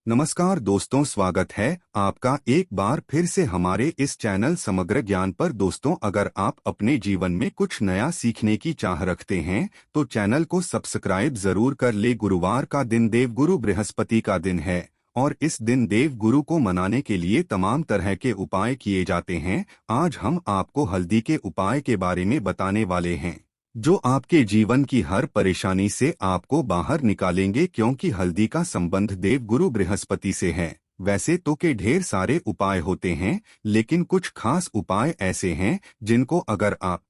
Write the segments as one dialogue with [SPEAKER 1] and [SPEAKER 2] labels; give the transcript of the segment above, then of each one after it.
[SPEAKER 1] नमस्कार दोस्तों, स्वागत है आपका एक बार फिर से हमारे इस चैनल समग्र ज्ञान पर। दोस्तों, अगर आप अपने जीवन में कुछ नया सीखने की चाह रखते हैं तो चैनल को सब्सक्राइब जरूर कर ले। गुरुवार का दिन देवगुरु बृहस्पति का दिन है और इस दिन देव गुरु को मनाने के लिए तमाम तरह के उपाय किए जाते हैं। आज हम आपको हल्दी के उपाय के बारे में बताने वाले हैं जो आपके जीवन की हर परेशानी से आपको बाहर निकालेंगे, क्योंकि हल्दी का संबंध देव गुरु बृहस्पति से है। वैसे तो के ढेर सारे उपाय होते हैं, लेकिन कुछ खास उपाय ऐसे हैं जिनको अगर आप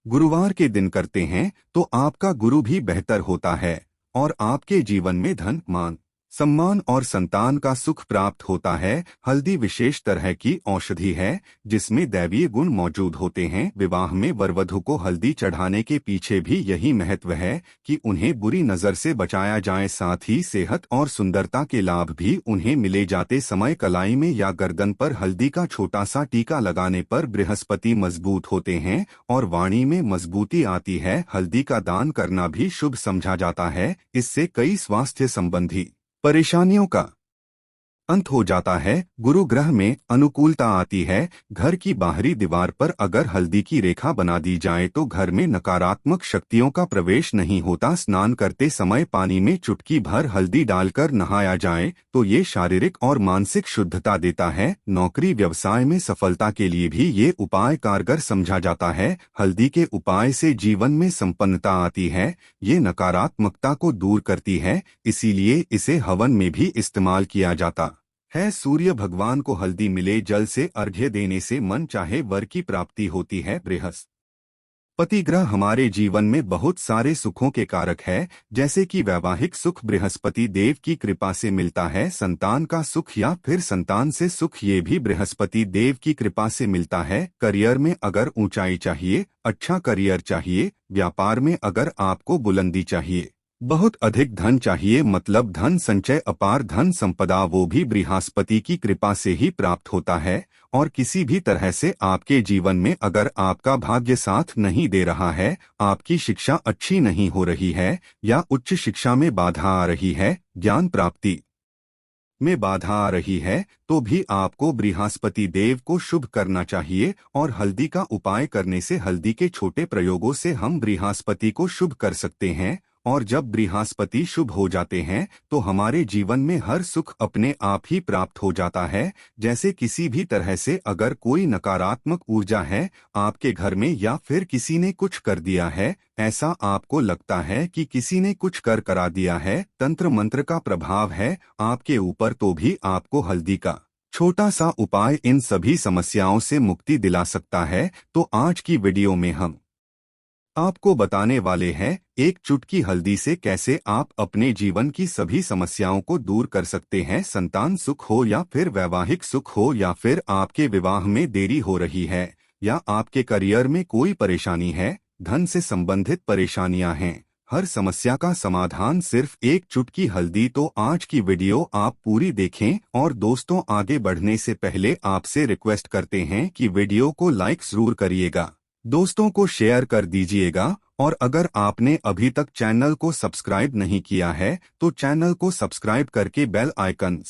[SPEAKER 1] गुरुवार के दिन करते हैं तो आपका गुरु भी बेहतर होता है और आपके जीवन में धन, मान, सम्मान और संतान का सुख प्राप्त होता है। हल्दी विशेष तरह की औषधि है जिसमें दैवीय गुण मौजूद होते हैं। विवाह में वरवधु को हल्दी चढ़ाने के पीछे भी यही महत्व है कि उन्हें बुरी नजर से बचाया जाए। साथ ही सेहत और सुंदरता के लाभ भी उन्हें मिले जाते समय कलाई में या गर्दन पर हल्दी का छोटा सा टीका लगाने पर बृहस्पति मजबूत होते हैं और वाणी में मजबूती आती है। हल्दी का दान करना भी शुभ समझा जाता है। इससे कई स्वास्थ्य संबंधी परेशानियों का अंत हो जाता है। गुरु ग्रह में अनुकूलता आती है। घर की बाहरी दीवार पर अगर हल्दी की रेखा बना दी जाए तो घर में नकारात्मक शक्तियों का प्रवेश नहीं होता। स्नान करते समय पानी में चुटकी भर हल्दी डालकर नहाया जाए तो ये शारीरिक और मानसिक शुद्धता देता है। नौकरी व्यवसाय में सफलता के लिए भी ये उपाय कारगर समझा जाता है। हल्दी के उपाय से जीवन में संपन्नता आती है। ये नकारात्मकता को दूर करती है, इसीलिए इसे हवन में भी इस्तेमाल किया जाता है। सूर्य भगवान को हल्दी मिले जल से अर्घ्य देने से मन चाहे वर की प्राप्ति होती है। बृहस्पति ग्रह हमारे जीवन में बहुत सारे सुखों के कारक है, जैसे कि वैवाहिक सुख बृहस्पति देव की कृपा से मिलता है। संतान का सुख या फिर संतान से सुख, ये भी बृहस्पति देव की कृपा से मिलता है। करियर में अगर ऊंचाई चाहिए, अच्छा करियर चाहिए, व्यापार में अगर आपको बुलंदी चाहिए, बहुत अधिक धन चाहिए, मतलब धन संचय, अपार धन संपदा, वो भी बृहस्पति की कृपा से ही प्राप्त होता है। और किसी भी तरह से आपके जीवन में अगर आपका भाग्य साथ नहीं दे रहा है, आपकी शिक्षा अच्छी नहीं हो रही है या उच्च शिक्षा में बाधा आ रही है, ज्ञान प्राप्ति में बाधा आ रही है, तो भी आपको बृहस्पति देव को शुभ करना चाहिए। और हल्दी का उपाय करने से, हल्दी के छोटे प्रयोगों से हम बृहस्पति को शुभ कर सकते हैं। और जब बृहस्पति शुभ हो जाते हैं तो हमारे जीवन में हर सुख अपने आप ही प्राप्त हो जाता है। जैसे किसी भी तरह से अगर कोई नकारात्मक ऊर्जा है आपके घर में या फिर किसी ने कुछ कर दिया है, ऐसा आपको लगता है कि किसी ने कुछ करा दिया है, तंत्र मंत्र का प्रभाव है आपके ऊपर, तो भी आपको हल्दी का छोटा सा उपाय इन सभी समस्याओं से मुक्ति दिला सकता है। तो आज की वीडियो में हम आपको बताने वाले हैं एक चुटकी हल्दी से कैसे आप अपने जीवन की सभी समस्याओं को दूर कर सकते हैं। संतान सुख हो या फिर वैवाहिक सुख हो या फिर आपके विवाह में देरी हो रही है या आपके करियर में कोई परेशानी है, धन से संबंधित परेशानियां हैं, हर समस्या का समाधान सिर्फ एक चुटकी हल्दी। तो आज की वीडियो आप पूरी देखें। और दोस्तों, आगे बढ़ने से पहले आपसे रिक्वेस्ट करते हैं कि वीडियो को लाइक जरूर करिएगा, दोस्तों को शेयर कर दीजिएगा और अगर आपने अभी तक चैनल को सब्सक्राइब नहीं किया है तो चैनल को सब्सक्राइब करके बेल आइकन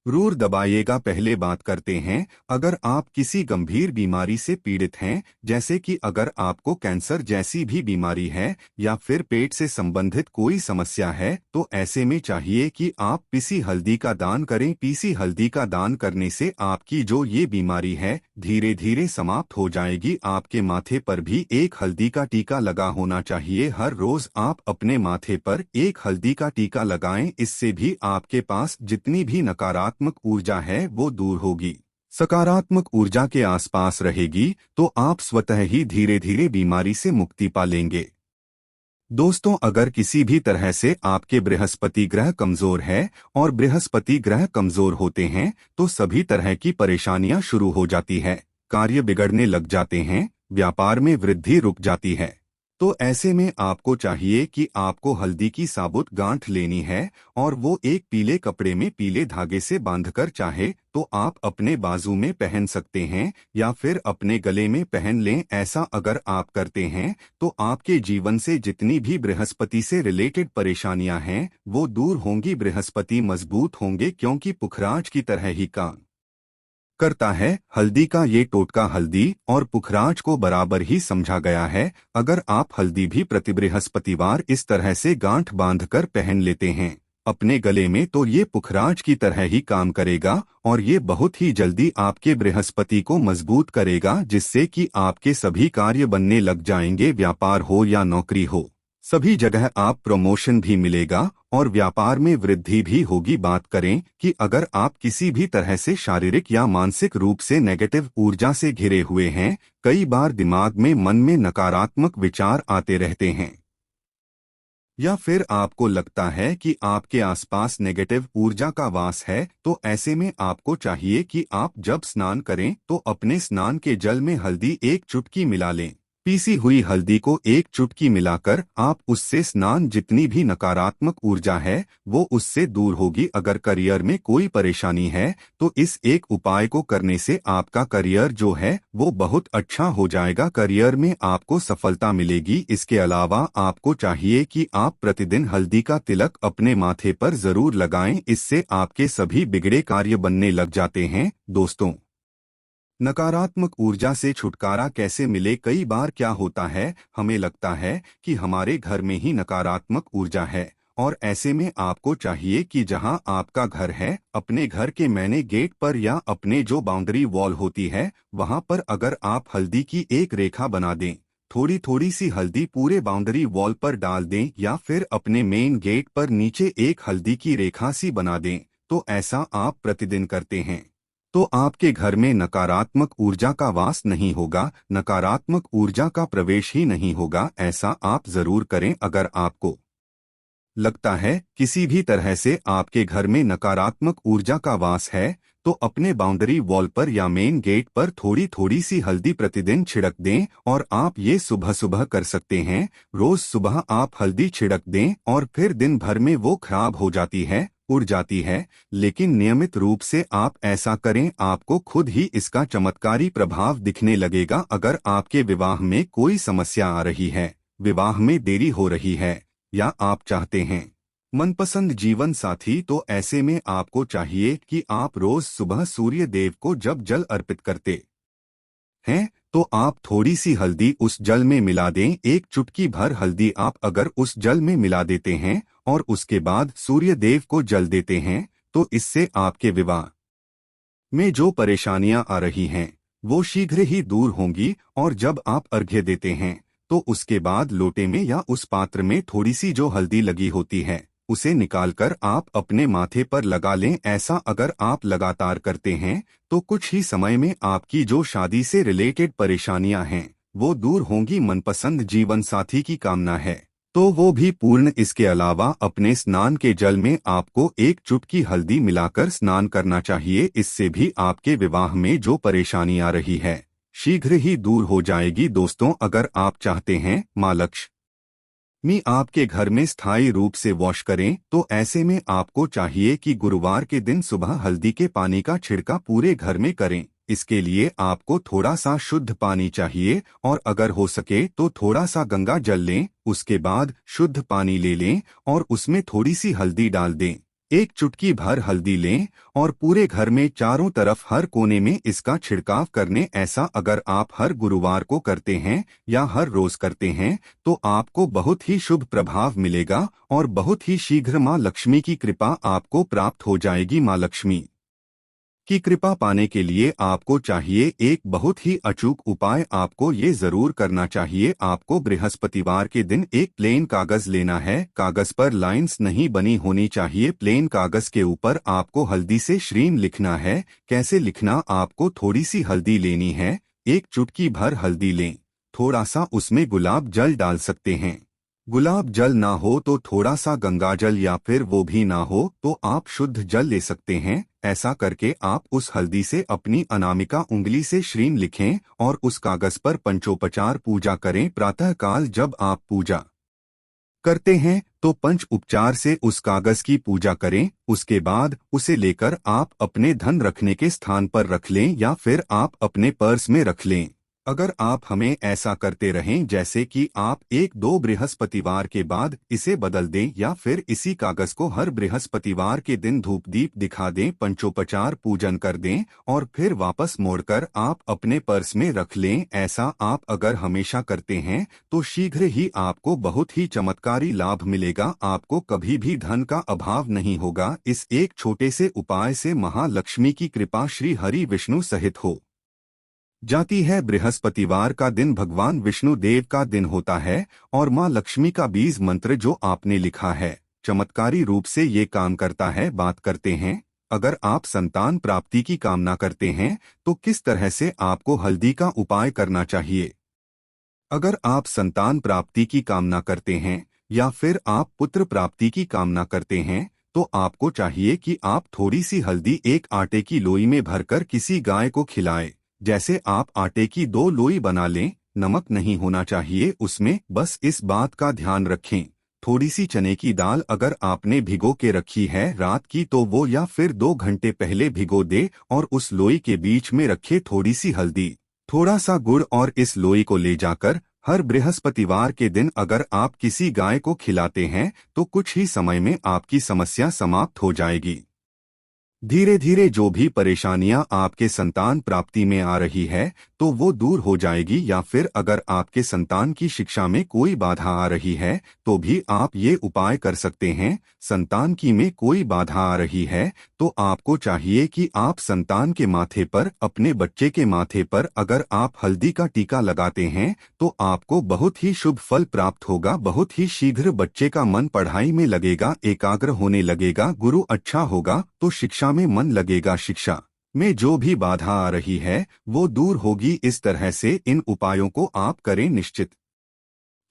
[SPEAKER 1] जरूर दबाइएगा। पहले बात करते हैं, अगर आप किसी गंभीर बीमारी से पीड़ित हैं, जैसे कि अगर आपको कैंसर जैसी भी बीमारी है या फिर पेट से संबंधित कोई समस्या है, तो ऐसे में चाहिए कि आप पीसी हल्दी का दान करें। पीसी हल्दी का दान करने से आपकी जो ये बीमारी है धीरे धीरे समाप्त हो जाएगी। आपके माथे पर भी एक हल्दी का टीका लगा होना चाहिए। हर रोज आप अपने माथे पर एक हल्दी का टीका लगाएं, इससे भी आपके पास जितनी भी नकारात्मक ऊर्जा है वो दूर होगी, सकारात्मक ऊर्जा के आसपास रहेगी, तो आप स्वतः ही धीरे धीरे बीमारी से मुक्ति पा लेंगे। दोस्तों, अगर किसी भी तरह से आपके बृहस्पति ग्रह कमजोर है और बृहस्पति ग्रह कमजोर होते हैं तो सभी तरह की परेशानियां शुरू हो जाती है, कार्य बिगड़ने लग जाते हैं, व्यापार में वृद्धि रुक जाती है, तो ऐसे में आपको चाहिए कि आपको हल्दी की साबुत गांठ लेनी है और वो एक पीले कपड़े में पीले धागे से बांधकर चाहे तो आप अपने बाजू में पहन सकते हैं या फिर अपने गले में पहन लें। ऐसा अगर आप करते हैं तो आपके जीवन से जितनी भी बृहस्पति से रिलेटेड परेशानियां हैं वो दूर होंगी। बृहस्पति मजबूत होंगे क्योंकि पुखराज की तरह ही काम करता है। हल्दी का ये टोटका हल्दी और पुखराज को बराबर ही समझा गया है। अगर आप हल्दी भी प्रति बृहस्पतिवार इस तरह से गांठ बांधकर पहन लेते हैं अपने गले में तो ये पुखराज की तरह ही काम करेगा और ये बहुत ही जल्दी आपके बृहस्पति को मजबूत करेगा, जिससे कि आपके सभी कार्य बनने लग जाएंगे। व्यापार हो या नौकरी हो, सभी जगह आप प्रमोशन भी मिलेगा और व्यापार में वृद्धि भी होगी। बात करें कि अगर आप किसी भी तरह से शारीरिक या मानसिक रूप से नेगेटिव ऊर्जा से घिरे हुए हैं, कई बार दिमाग में मन में नकारात्मक विचार आते रहते हैं या फिर आपको लगता है कि आपके आसपास नेगेटिव ऊर्जा का वास है, तो ऐसे में आपको चाहिए कि आप जब स्नान करें तो अपने स्नान के जल में हल्दी एक चुटकी मिला लें। पीसी हुई हल्दी को एक चुटकी मिलाकर आप उससे स्नान, जितनी भी नकारात्मक ऊर्जा है वो उससे दूर होगी। अगर करियर में कोई परेशानी है तो इस एक उपाय को करने से आपका करियर जो है वो बहुत अच्छा हो जाएगा। करियर में आपको सफलता मिलेगी। इसके अलावा आपको चाहिए कि आप प्रतिदिन हल्दी का तिलक अपने माथे पर जरूर लगाएं, इससे आपके सभी बिगड़े कार्य बनने लग जाते हैं। दोस्तों, नकारात्मक ऊर्जा से छुटकारा कैसे मिले? कई बार क्या होता है, हमें लगता है कि हमारे घर में ही नकारात्मक ऊर्जा है और ऐसे में आपको चाहिए कि जहां आपका घर है अपने घर के मैने गेट पर या अपने जो बाउंड्री वॉल होती है वहां पर अगर आप हल्दी की एक रेखा बना दें, थोड़ी थोड़ी सी हल्दी पूरे बाउंड्री वॉल पर डाल दें या फिर अपने मेन गेट पर नीचे एक हल्दी की रेखा सी बना दें, तो ऐसा आप प्रतिदिन करते हैं तो आपके घर में नकारात्मक ऊर्जा का वास नहीं होगा, नकारात्मक ऊर्जा का प्रवेश ही नहीं होगा। ऐसा आप जरूर करें। अगर आपको लगता है किसी भी तरह से आपके घर में नकारात्मक ऊर्जा का वास है तो अपने बाउंड्री वॉल पर या मेन गेट पर थोड़ी थोड़ी सी हल्दी प्रतिदिन छिड़क दें और आप ये सुबह सुबह कर सकते हैं। रोज सुबह आप हल्दी छिड़क दें और फिर दिन भर में वो खराब हो जाती है, उड़ जाती है, लेकिन नियमित रूप से आप ऐसा करें, आपको खुद ही इसका चमत्कारी प्रभाव दिखने लगेगा। अगर आपके विवाह में कोई समस्या आ रही है, विवाह में देरी हो रही है या आप चाहते हैं मनपसंद जीवन साथी, तो ऐसे में आपको चाहिए कि आप रोज सुबह सूर्य देव को जब जल अर्पित करते हैं तो आप थोड़ी सी हल्दी उस जल में मिला दें। एक चुटकी भर हल्दी आप अगर उस जल में मिला देते हैं और उसके बाद सूर्य देव को जल देते हैं तो इससे आपके विवाह में जो परेशानियां आ रही हैं वो शीघ्र ही दूर होंगी। और जब आप अर्घ्य देते हैं तो उसके बाद लोटे में या उस पात्र में थोड़ी सी जो हल्दी लगी होती है उसे निकालकर आप अपने माथे पर लगा लें। ऐसा अगर आप लगातार करते हैं तो कुछ ही समय में आपकी जो शादी से रिलेटेड परेशानियां हैं वो दूर होंगी। मनपसंद जीवन साथी की कामना है तो वो भी पूर्ण। इसके अलावा अपने स्नान के जल में आपको एक चुटकी हल्दी मिलाकर स्नान करना चाहिए। इससे भी आपके विवाह में जो परेशानी आ रही है शीघ्र ही दूर हो जाएगी। दोस्तों, अगर आप चाहते हैं मां लक्ष्मी आपके घर में स्थायी रूप से वॉश करें तो ऐसे में आपको चाहिए कि गुरुवार के दिन सुबह हल्दी के पानी का छिड़का पूरे घर में करें। इसके लिए आपको थोड़ा सा शुद्ध पानी चाहिए और अगर हो सके तो थोड़ा सा गंगा जल लें। उसके बाद शुद्ध पानी ले लें और उसमें थोड़ी सी हल्दी डाल दें। एक चुटकी भर हल्दी लें और पूरे घर में चारों तरफ हर कोने में इसका छिड़काव करने। ऐसा अगर आप हर गुरुवार को करते हैं या हर रोज करते हैं तो आपको बहुत ही शुभ प्रभाव मिलेगा और बहुत ही शीघ्र मां लक्ष्मी की कृपा आपको प्राप्त हो जाएगी। मां लक्ष्मी की कृपा पाने के लिए आपको चाहिए एक बहुत ही अचूक उपाय। आपको ये जरूर करना चाहिए, आपको बृहस्पतिवार के दिन एक प्लेन कागज लेना है। कागज पर लाइंस नहीं बनी होनी चाहिए। प्लेन कागज के ऊपर आपको हल्दी से श्रीम लिखना है। कैसे लिखना? आपको थोड़ी सी हल्दी लेनी है, एक चुटकी भर हल्दी लें, थोड़ा सा उसमें गुलाब जल डाल सकते हैं। गुलाब जल ना हो तो थोड़ा सा गंगा जल या फिर वो भी ना हो तो आप शुद्ध जल ले सकते हैं। ऐसा करके आप उस हल्दी से अपनी अनामिका उंगली से श्रीम लिखें और उस कागज पर पंचोपचार पूजा करें। प्रातःकाल जब आप पूजा करते हैं तो पंच उपचार से उस कागज की पूजा करें। उसके बाद उसे लेकर आप अपने धन रखने के स्थान पर रख लें या फिर आप अपने पर्स में रख लें। अगर आप हमें ऐसा करते रहें जैसे कि आप 1-2 बृहस्पतिवार के बाद इसे बदल दें या फिर इसी कागज को हर बृहस्पतिवार के दिन धूप दीप दिखा दें, पंचोपचार पूजन कर दें और फिर वापस मोड़कर आप अपने पर्स में रख लें। ऐसा आप अगर हमेशा करते हैं तो शीघ्र ही आपको बहुत ही चमत्कारी लाभ मिलेगा। आपको कभी भी धन का अभाव नहीं होगा। इस एक छोटे से उपाय से महालक्ष्मी की कृपा श्री हरि विष्णु सहित हो जाती है। बृहस्पतिवार का दिन भगवान विष्णु देव का दिन होता है और मां लक्ष्मी का बीज मंत्र जो आपने लिखा है चमत्कारी रूप से ये काम करता है। बात करते हैं, अगर आप संतान प्राप्ति की कामना करते हैं तो किस तरह से आपको हल्दी का उपाय करना चाहिए। अगर आप संतान प्राप्ति की कामना करते हैं या फिर आप पुत्र प्राप्ति की कामना करते हैं तो आपको चाहिए कि आप थोड़ी सी हल्दी एक आटे की लोई में भरकर किसी गाय को खिलाएं। जैसे आप आटे की 2 लोई बना लें, नमक नहीं होना चाहिए उसमें। बस इस बात का ध्यान रखें, थोड़ी सी चने की दाल अगर आपने भिगो के रखी है रात की तो वो या फिर 2 घंटे पहले भिगो दे और उस लोई के बीच में रखे थोड़ी सी हल्दी, थोड़ा सा गुड़ और इस लोई को ले जाकर हर बृहस्पतिवार के दिन अगर आप किसी गाय को खिलाते हैं तो कुछ ही समय में आपकी समस्या समाप्त हो जाएगी। धीरे धीरे जो भी परेशानियां आपके संतान प्राप्ति में आ रही है तो वो दूर हो जाएगी। या फिर अगर आपके संतान की शिक्षा में कोई बाधा आ रही है तो भी आप ये उपाय कर सकते हैं। संतान की में कोई बाधा आ रही है तो आपको चाहिए कि आप संतान के माथे पर, अपने बच्चे के माथे पर अगर आप हल्दी का टीका लगाते हैं तो आपको बहुत ही शुभ फल प्राप्त होगा। बहुत ही शीघ्र बच्चे का मन पढ़ाई में लगेगा, एकाग्र होने लगेगा, गुरु अच्छा होगा तो शिक्षा में मन लगेगा। शिक्षा में जो भी बाधा आ रही है वो दूर होगी। इस तरह से इन उपायों को आप करें, निश्चित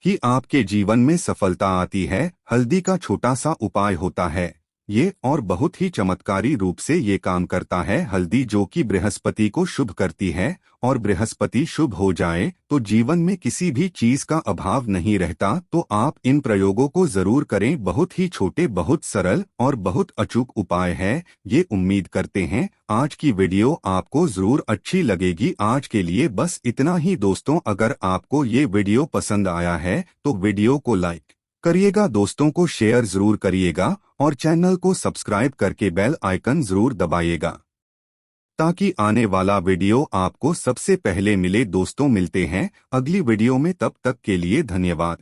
[SPEAKER 1] ही आपके जीवन में सफलता आती है। हल्दी का छोटा सा उपाय होता है ये और बहुत ही चमत्कारी रूप से ये काम करता है। हल्दी जो कि बृहस्पति को शुभ करती है और बृहस्पति शुभ हो जाए तो जीवन में किसी भी चीज का अभाव नहीं रहता। तो आप इन प्रयोगों को जरूर करें। बहुत ही छोटे, बहुत सरल और बहुत अचूक उपाय है ये। उम्मीद करते हैं आज की वीडियो आपको जरूर अच्छी लगेगी। आज के लिए बस इतना ही दोस्तों। अगर आपको ये वीडियो पसंद आया है तो वीडियो को लाइक करिएगा, दोस्तों को शेयर जरूर करिएगा और चैनल को सब्सक्राइब करके बेल आइकन जरूर दबाइएगा ताकि आने वाला वीडियो आपको सबसे पहले मिले। दोस्तों मिलते हैं अगली वीडियो में, तब तक के लिए धन्यवाद।